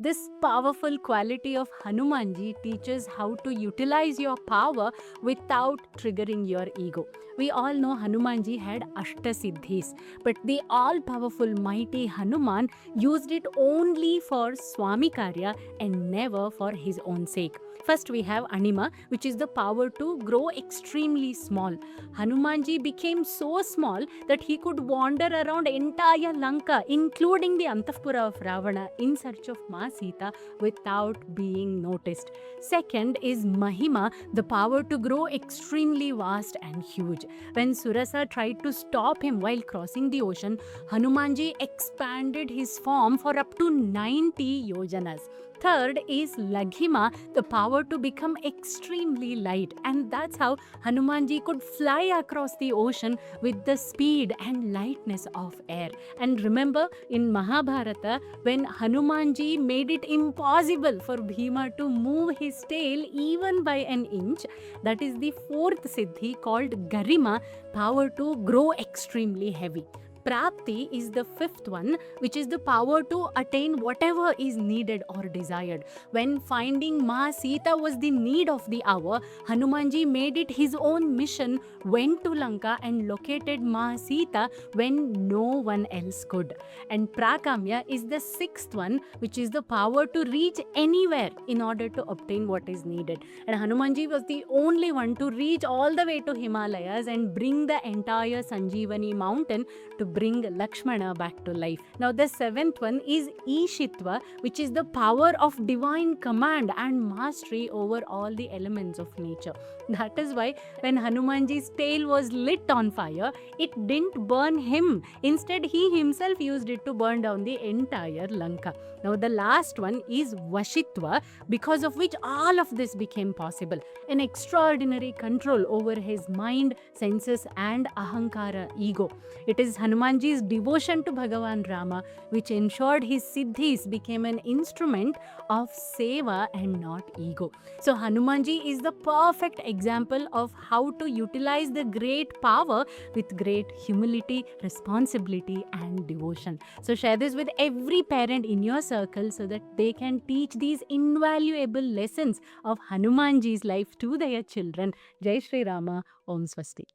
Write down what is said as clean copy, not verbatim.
This powerful quality of Hanumanji teaches how to utilize your power without triggering your ego. We all know Hanumanji had Ashtasiddhis, but the all powerful mighty Hanuman used it only for Swami Karya and never for his own sake. First, we have Anima, which is the power to grow extremely small. Hanumanji became so small that he could wander around entire Lanka, including the Antapura of Ravana, in search of Ma Sita without being noticed. Second is Mahima, the power to grow extremely vast and huge. When Surasa tried to stop him while crossing the ocean, Hanumanji expanded his form for up to 90 yojanas. Third is Laghima, the power to become extremely light, and that's how Hanumanji could fly across the ocean with the speed and lightness of air. And remember, in Mahabharata, when Hanumanji made it impossible for Bhima to move his tail even by an inch, that is the fourth siddhi called Garima, power to grow extremely heavy. Prapti is the fifth one, which is the power to attain whatever is needed or desired. When finding Ma Sita was the need of the hour, Hanumanji made it his own mission, went to Lanka and located Ma Sita when no one else could. And Prakamya is the sixth one, which is the power to reach anywhere in order to obtain what is needed. And Hanumanji was the only one to reach all the way to Himalayas and bring the entire Sanjeevani mountain to bring Lakshmana back to life. Now, the seventh one is Ishitva, which is the power of divine command and mastery over all the elements of nature. That is why when Hanumanji's tail was lit on fire, it didn't burn him. Instead, he himself used it to burn down the entire Lanka. Now, the last one is Vashitva, because of which all of this became possible. An extraordinary control over his mind, senses, and ahankara ego. It is Hanumanji's devotion to Bhagavan Rama which ensured his siddhis became an instrument of seva and not ego. So, Hanumanji is the perfect example of how to utilize the great power with great humility, responsibility, and devotion. So, share this with every parent in your circle so that they can teach these invaluable lessons of Hanumanji's life to their children. Jai Shri Rama, Om Swasti.